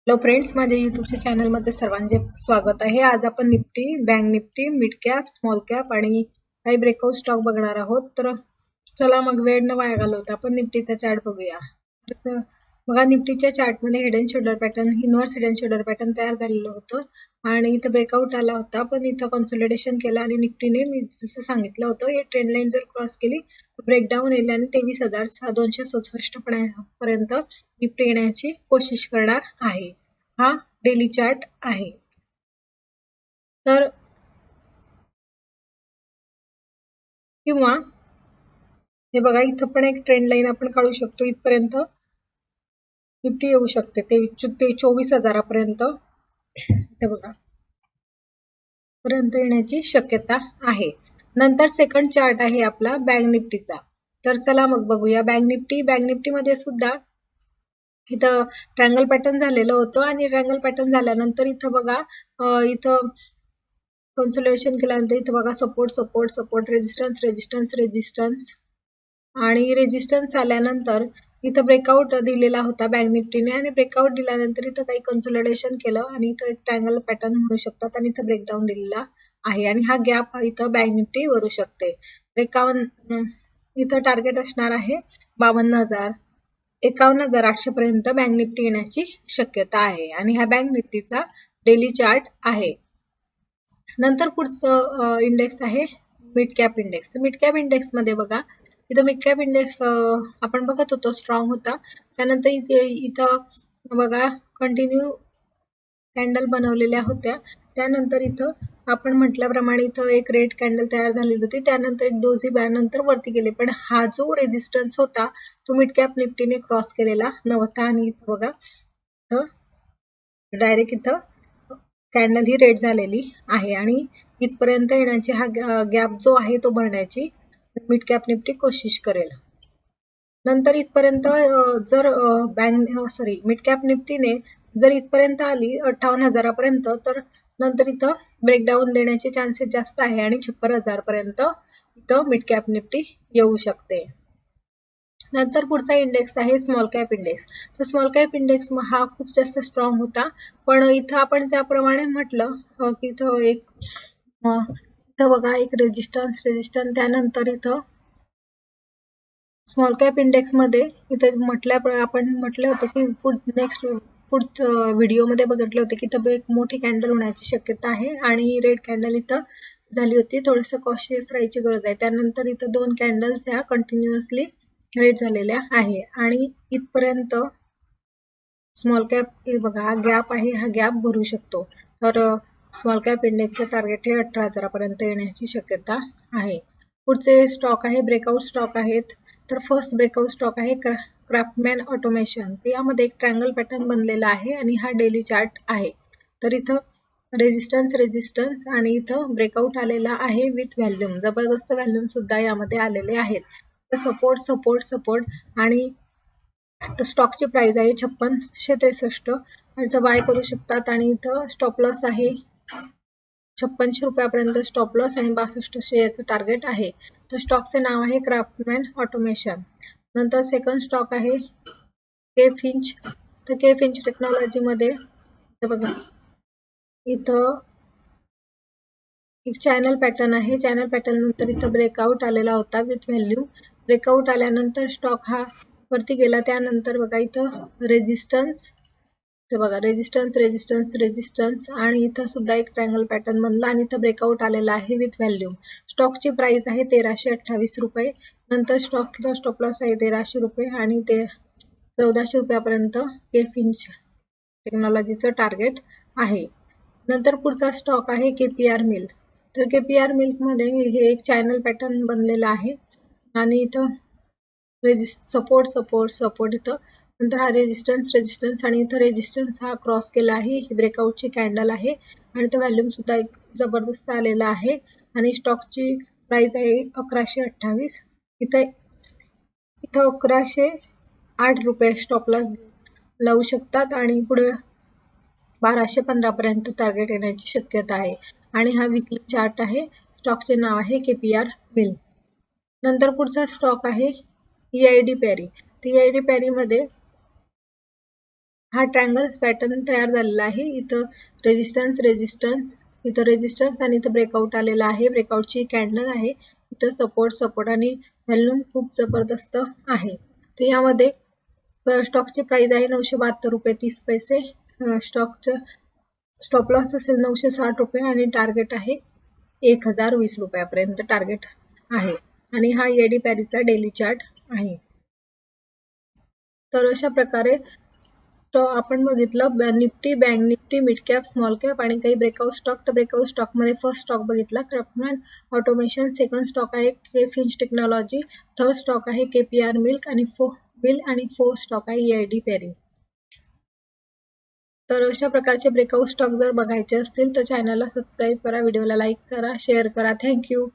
Hello friends, माझ्या युट्यूबच्या चॅनलमध्ये सर्वांचे स्वागत आहे. आज आपण Nifty, bank Nifty, mid cap, small cap आणि काही ब्रेकआउट स्टॉक बघणार आहोत. तर चला मग वेळ न वाया घालवता आपण निफ्टीचा चार्ट बघूया. तर बघा, निफ्टीच्या चार्टमध्ये head and shoulder pattern, inverse head and shoulder pattern तयार झालेलं होतं आणि इथं ब्रेकआउट आला होता, पण इथं कन्सोलिडेशन केलं आणि निफ्टीने, मी जसं सांगितलं होतं, हे ट्रेंड लाईन जर क्रॉस केली तर ब्रेकडाऊन येईल आणि 23,267 पर्यंत निफ्टी येण्याची कोशिश करणार आहे. हा डेली चार्ट आहे. तर किंवा हे बघा, इथं पण एक ट्रेंड लाईन आपण काढू शकतो. इथपर्यंत निफ्टी येऊ शकते ते 24,000पर्यंत. हे बघा, पर्यंत येण्याची शक्यता आहे. नंतर सेकंड चार्ट आहे आपला बँक निफ्टीचा. तर चला मग बघूया बँक निफ्टी मध्ये सुद्धा इथं ट्रँगल पॅटर्न झालेलं होतं आणि ट्रँगल पॅटर्न झाल्यानंतर इथं बघा, इथं कन्सोलिडेशन केल्यानंतर इथं बघा, support support support, resistance resistance resistance आणि रेजिस्टन्स आल्यानंतर इथं ब्रेकआउट दिलेला होता बँक निफ्टीने आणि ब्रेकआउट दिल्यानंतर इथं काही कन्सोलिडेशन केलं आणि इथं एक ट्रँगल पॅटर्न म्हणू शकतात आणि इथं ब्रेकडाऊन दिलेला आहे आणि हा गॅप इथं बँक निफ्टी वरू शकते. 51 इथं टार्गेट असणार आहे 51,800 पर्यंत बँक निफ्टी येण्याची शक्यता आहे आणि हा बँक निफ्टीचा डेली चार्ट आहे. नंतर पुढचं इंडेक्स आहे mid cap index. Mid cap index मध्ये बघा, इथं मिड कॅप इंडेक्स आपण बघत होतो स्ट्रॉंग होता. त्यानंतर इथं बघा, कंटिन्यू कॅन्डल बनवलेल्या होत्या. त्यानंतर इथं आपण म्हटल्याप्रमाणे इथं एक रेड कॅन्डल तयार झालेली होती. त्यानंतर एक डोजी बॅन नंतर वरती गेले, पण हा जो रेजिस्टन्स होता तो मिड कॅप निफ्टीने क्रॉस केलेला नव्हता आणि इथं बघा, डायरेक्ट इथं कॅन्डल ही रेड झालेली आहे आणि इथपर्यंत येण्याची हा गॅप जो आहे तो भरण्याची मिड कॅप निफ्टी कोशिश करेल. नंतर इथपर्यंत जर मिड कॅप निफ्टीने जर इथपर्यंत आली 58,000पर्यंत, तर नंतर इथं ब्रेकडाऊन देण्याचे चान्सेस जास्त आहे आणि 56,000 पर्यंत इथं मिड कॅप निफ्टी येऊ शकते. नंतर पुढचा इंडेक्स आहे स्मॉल कॅप इंडेक्स. तर स्मॉल कॅप इंडेक्स हा खूप जास्त स्ट्रॉंग होता, पण इथं आपण ज्याप्रमाणे म्हटलं की इथं बघा, एक रेजिस्टन्स त्यानंतर इथं स्मॉल कॅप इंडेक्स मध्ये इथे आपण म्हटलं होतं की पुढच्या व्हिडिओमध्ये बघितले होते की इथं एक मोठी कॅन्डल होण्याची शक्यता आहे आणि रेड कॅन्डल इथं झाली होती. थोडंसं कॉशियस राहायची गरज आहे. त्यानंतर इथं 2 कॅन्डल्स ह्या कंटिन्युअसली रेड झालेल्या आहे आणि इथपर्यंत स्मॉल कॅप, हे बघा, हा गॅप आहे, हा गॅप भरू शकतो. तर स्मॉल कॅप इंडेक्सचे टार्गेट हे 18,000 पर्यंत येण्याची शक्यता आहे. पुढचे स्टॉक आहे ब्रेकआउट स्टॉक आहेत. तर फर्स्ट ब्रेकआउट स्टॉक आहे क्राफ्टमॅन ऑटोमेशन. तर यामध्ये एक ट्रँगल पॅटर्न बनलेला आहे आणि हा डेली चार्ट आहे. तर इथं रेजिस्टन्स आणि इथं ब्रेकआउट आलेला आहे विथ व्हॅल्यूम. जबरदस्त व्हॅल्यूम सुद्धा यामध्ये आलेले आहेत. तर सपोर्ट सपोर्ट सपोर्ट आणि स्टॉकची प्राइस आहे 5663 आणि इथं बाय करू शकतात आणि इथं स्टॉप लॉस आहे 5600 रुपयापर्यंत स्टॉप लॉस आणि 6200 याचं टार्गेट आहे. तर स्टॉकचे नाव आहे क्राफ्टमॅन ऑटोमेशन. नंतर सेकंड स्टॉक आहे के फिंच. तर के फिंच टेक्नॉलॉजी मध्ये बघा, इथं एक चॅनल पॅटर्न आहे. चॅनल पॅटर्न नंतर इथं ब्रेकआउट आलेला होता विथ व्हॅल्यू. ब्रेकआउट आल्यानंतर स्टॉक हा वरती गेला. त्यानंतर बघा, इथं रेजिस्टन्स, ते बघा, रेजिस्टन्स आणि इथं सुद्धा एक ट्रँगल पॅटर्न बनला आणि इथं ब्रेकआउट आलेला आहे विथ व्हॅल्यू. स्टॉकची प्राइस आहे 1328 रुपये. नंतर स्टॉकचा स्टॉप लॉस आहे 1300 रुपये आणि ते 1400 रुपयापर्यंत के फिंच टेक्नॉलॉजीचं टार्गेट आहे. नंतर पुढचा स्टॉक आहे केपीआर मिल. तर केपीआर मिल्क मध्ये हे एक चॅनल पॅटर्न बनलेला आहे आणि इथं सपोर्ट सपोर्ट सपोर्ट, इथं नंतर हा रेजिस्टन्स आणि इथं रेजिस्टन्स हा क्रॉस केला आहे. ही ब्रेकआउटची कॅन्डल आहे आणि इथं व्हॅल्यूम सुद्धा एक जबरदस्त आलेला आहे आणि स्टॉकची प्राइस आहे 1128. इथं 1108 रुपये स्टॉप लॉस लावू शकतात आणि पुढे 1215 पर्यंत टार्गेट येण्याची शक्यता आहे आणि हा वीकली चार्ट आहे. स्टॉकचे नाव आहे केपीआर मिल. नंतर पुढचा स्टॉक आहे EID पॅरी. EID पॅरी मध्ये हा ट्रायंगल्स पॅटर्न तयार झालेला आहे. इथं रेजिस्टन्स इथं रेजिस्टन्स आणि इथं ब्रेकआउट आलेला आहे. ब्रेकआउटची कॅन्डल आहे. इथं सपोर्ट आणि व्हॉल्यूम खूप जबरदस्त आहे. तर यामध्ये स्टॉकची प्राइस आहे 972 रुपये 30 पैसे. स्टॉकचं स्टॉप लॉस असेल 960 रुपये आणि टार्गेट आहे 1020 रुपयापर्यंत टार्गेट आहे. आणि हा एडी पॅरीचा डेली चार्ट आहे. तर अशा प्रकारे आपण बघितलं Nifty, bank Nifty, mid cap, small cap आणि काही ब्रेकआउट स्टॉक. तर ब्रेकआउट स्टॉक मध्ये फर्स्ट स्टॉक बघितला क्रॅफ्टमॅन ऑटोमेशन, सेकंड स्टॉक आहे केफिंच टेक्नॉलॉजी, थर्ड स्टॉक आहे KPR मिल्क आणि फोर्थ स्टॉक आहे एडी पेरी. तर अशा प्रकारचे ब्रेकआउट स्टॉक जर बघायचे असतील तर चॅनलला सबस्क्राईब करा, व्हिडिओला लाईक करा, शेअर करा. थँक्यू.